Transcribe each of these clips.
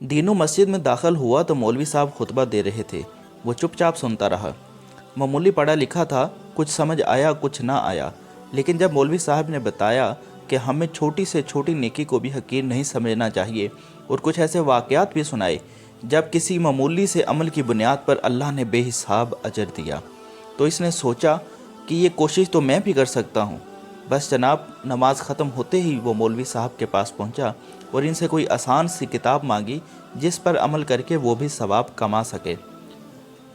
दीनू मस्जिद में दाखिल हुआ तो मौलवी साहब खुतबा दे रहे थे। वो चुपचाप सुनता रहा। मामूली पढ़ा लिखा था, कुछ समझ आया कुछ ना आया, लेकिन जब मौलवी साहब ने बताया कि हमें छोटी से छोटी नेकी को भी हकीर नहीं समझना चाहिए, और कुछ ऐसे वाक़यात भी सुनाए जब किसी मामूली से अमल की बुनियाद पर अल्लाह ने बेहिसाब अजर दिया, तो इसने सोचा कि ये कोशिश तो मैं भी कर सकता हूँ। बस जनाब, नमाज ख़त्म होते ही वो मौलवी साहब के पास पहुँचा और इनसे कोई आसान सी किताब मांगी जिस पर अमल करके वो भी सवाब कमा सके।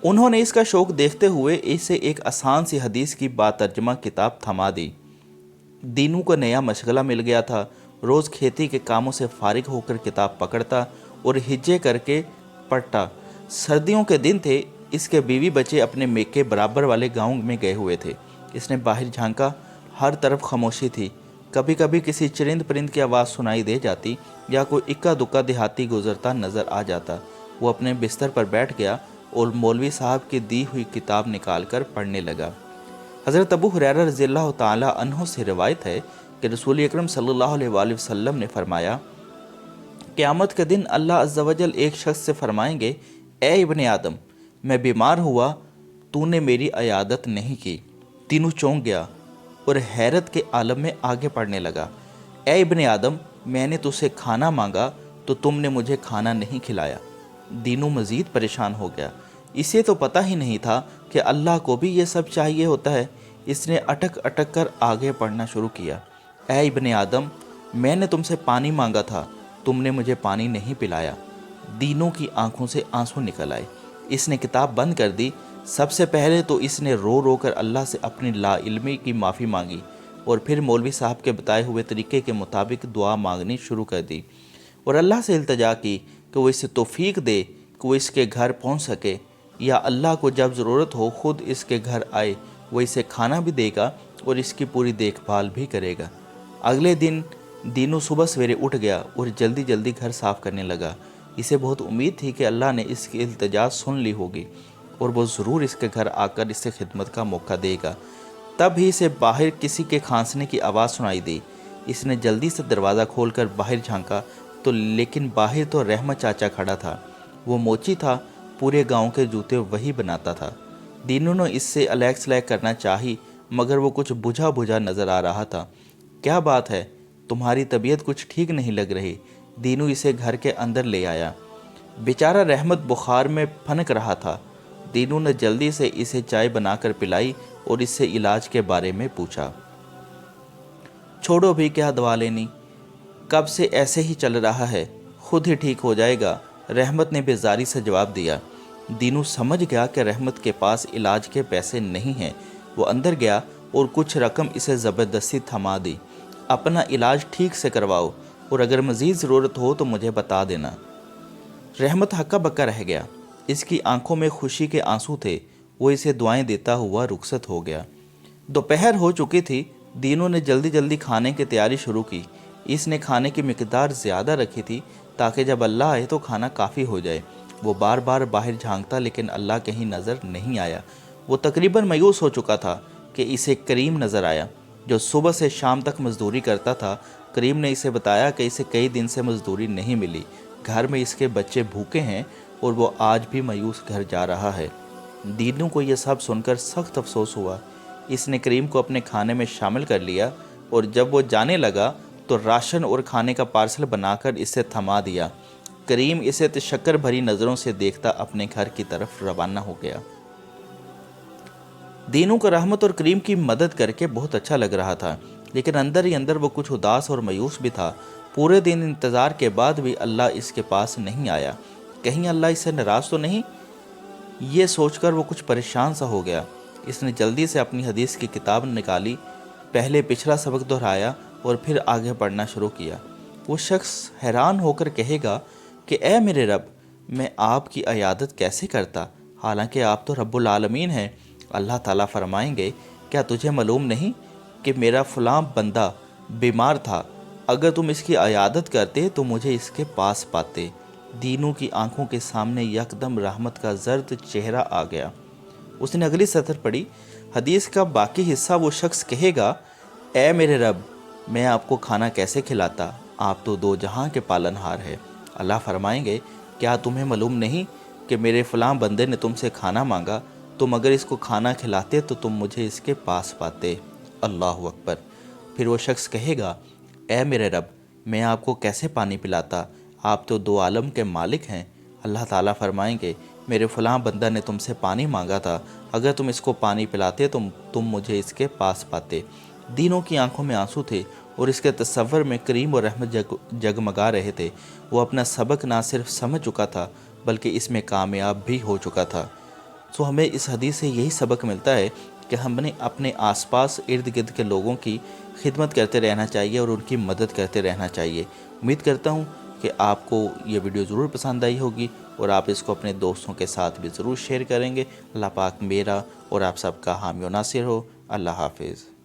उन्होंने इसका शौक़ देखते हुए इसे एक आसान सी हदीस की बातर्जमा किताब थमा दी। दीनू को नया मशगला मिल गया था। रोज़ खेती के कामों से फारिग होकर किताब पकड़ता और हिज्जे करके पढ़ता। सर्दियों के दिन थे। इसके बीवी बच्चे अपने मेके बराबर वाले गांव में गए हुए थे। इसने बाहर झांका, हर तरफ खामोशी थी। कभी कभी किसी चरिंद परिंद की आवाज़ सुनाई दे जाती या कोई इक्का दुक्का देहाती गुजरता नज़र आ जाता। वो अपने बिस्तर पर बैठ गया और मौलवी साहब की दी हुई किताब निकाल कर पढ़ने लगा। हज़रत अबू हुरैरा रज़ियल्लाहु ताला अन्हु से रिवायत है कि रसूल अकरम सल्लल्लाहु अलैहि वसल्लम ने फरमाया, क़यामत के दिन अल्लाह अज़्ज़ा वजल एक शख्स से फरमाएंगे, ए इब्ने आदम, मैं बीमार हुआ, तूने मेरी अयादत नहीं की। तीनों चौंक गया और हैरत के आलम में आगे पढ़ने लगा। ए इब्ने आदम, मैंने तुझसे खाना मांगा तो तुमने मुझे खाना नहीं खिलाया। दीनू मज़ीद परेशान हो गया। इसे तो पता ही नहीं था कि अल्लाह को भी ये सब चाहिए होता है। इसने अटक अटक कर आगे पढ़ना शुरू किया। ऐ इब्ने आदम, मैंने तुमसे पानी मांगा था, तुमने मुझे पानी नहीं पिलाया। दीनू की आंखों से आंसू निकल आए। इसने किताब बंद कर दी। सबसे पहले तो इसने रो रो कर अल्लाह से अपनी लाइल्मी की माफ़ी मांगी और फिर मौलवी साहब के बताए हुए तरीके के मुताबिक दुआ मांगनी शुरू कर दी और अल्लाह से इल्तजा की कि वो इसे तौफीक दे कि वो इसके घर पहुंच सके, या अल्लाह को जब ज़रूरत हो ख़ुद इसके घर आए, वो इसे खाना भी देगा और इसकी पूरी देखभाल भी करेगा। अगले दिन दीनू सुबह सवेरे उठ गया और जल्दी जल्दी घर साफ़ करने लगा। इसे बहुत उम्मीद थी कि अल्लाह ने इसकी इल्तजा सुन ली होगी और वो ज़रूर इसके घर आकर इससे खिदमत का मौका देगा। तब ही इसे बाहर किसी के खांसने की आवाज़ सुनाई दी। इसने जल्दी से दरवाज़ा खोलकर बाहर झांका तो लेकिन बाहर तो रहमत चाचा खड़ा था। वो मोची था, पूरे गांव के जूते वही बनाता था। दीनू ने इससे अलैक सलैक करना चाही, मगर वो कुछ बुझा बुझा नज़र आ रहा था। क्या बात है, तुम्हारी तबीयत कुछ ठीक नहीं लग रही। दीनू इसे घर के अंदर ले आया। बेचारा रहमत बुखार में फनक रहा था। दीनू ने जल्दी से इसे चाय बनाकर पिलाई और इससे इलाज के बारे में पूछा। छोड़ो भी, क्या दवा लेनी, कब से ऐसे ही चल रहा है, खुद ही ठीक हो जाएगा, रहमत ने बेजारी से जवाब दिया। दीनू समझ गया कि रहमत के पास इलाज के पैसे नहीं हैं। वो अंदर गया और कुछ रकम इसे ज़बरदस्ती थमा दी। अपना इलाज ठीक से करवाओ और अगर मज़ीद ज़रूरत हो तो मुझे बता देना। रहमत हक्का बक्का रह गया। इसकी आंखों में खुशी के आंसू थे। वो इसे दुआएं देता हुआ रुखसत हो गया। दोपहर हो चुकी थी। दीनू ने जल्दी जल्दी खाने की तैयारी शुरू की। इसने खाने की मिकदार ज़्यादा रखी थी ताकि जब अल्लाह आए तो खाना काफ़ी हो जाए। वो बार बार बाहर झांकता लेकिन अल्लाह कहीं नज़र नहीं आया। वो तकरीबन मायूस हो चुका था कि इसे करीम नज़र आया, जो सुबह से शाम तक मजदूरी करता था। करीम ने इसे बताया कि इसे कई दिन से मजदूरी नहीं मिली, घर में इसके बच्चे भूखे हैं और वो आज भी मायूस घर जा रहा है। दीनू को यह सब सुनकर सख्त अफसोस हुआ। इसने करीम को अपने खाने में शामिल कर लिया और जब वो जाने लगा तो राशन और खाने का पार्सल बनाकर इसे थमा दिया। करीम इसे तशक्कर भरी नज़रों से देखता अपने घर की तरफ रवाना हो गया। दीनू को रहमत और करीम की मदद करके बहुत अच्छा लग रहा था, लेकिन अंदर ही अंदर वो कुछ उदास और मायूस भी था। पूरे दिन इंतज़ार के बाद भी अल्लाह इसके पास नहीं आया। कहीं अल्लाह इससे नाराज़ तो नहीं, ये सोचकर वो कुछ परेशान सा हो गया। इसने जल्दी से अपनी हदीस की किताब निकाली, पहले पिछला सबक दोहराया और फिर आगे पढ़ना शुरू किया। वो शख्स हैरान होकर कहेगा कि ए मेरे रब, मैं आपकी अयादत कैसे करता, हालांकि आप तो रब्बुल आलमीन हैं। अल्लाह ताला फरमाएंगे, क्या तुझे मालूम नहीं कि मेरा फ़लाँ बंदा बीमार था, अगर तुम इसकी अयादत करते तो मुझे इसके पास पाते। दीनू की आंखों के सामने यकदम रहमत का जर्द चेहरा आ गया। उसने अगली सतर पढ़ी। हदीस का बाकी हिस्सा वो शख्स कहेगा, ए मेरे रब, मैं आपको खाना कैसे खिलाता, आप तो दो जहां के पालनहार है। اللہ فرمائیں گے کیا تمہیں معلوم نہیں کہ میرے فلاں بندے نے تم سے کھانا مانگا، تم اگر اس کو کھانا کھلاتے تو تم مجھے اس کے پاس پاتے۔ اللہ اکبر۔ پھر وہ شخص کہے گا اے میرے رب، میں آپ کو کیسے پانی پلاتا، آپ تو دو عالم کے مالک ہیں۔ اللہ تعالیٰ فرمائیں گے میرے فلاں بندہ نے تم سے پانی مانگا تھا، اگر تم اس کو پانی پلاتے تو تم مجھے اس کے پاس پاتے۔ دینوں کی آنکھوں میں آنسو تھے اور اس کے تصور میں کریم اور رحمت جگمگا رہے تھے۔ وہ اپنا سبق نہ صرف سمجھ چکا تھا بلکہ اس میں کامیاب بھی ہو چکا تھا۔ سو ہمیں اس حدیث سے یہی سبق ملتا ہے کہ ہم نے اپنے آس پاس ارد گرد کے لوگوں کی خدمت کرتے رہنا چاہیے اور ان کی مدد کرتے رہنا چاہیے۔ امید کرتا ہوں کہ آپ کو یہ ویڈیو ضرور پسند آئی ہوگی اور آپ اس کو اپنے دوستوں کے ساتھ بھی ضرور شیئر کریں گے۔ اللہ پاک میرا اور آپ سب کا حامی و ناصر ہو۔ اللہ حافظ۔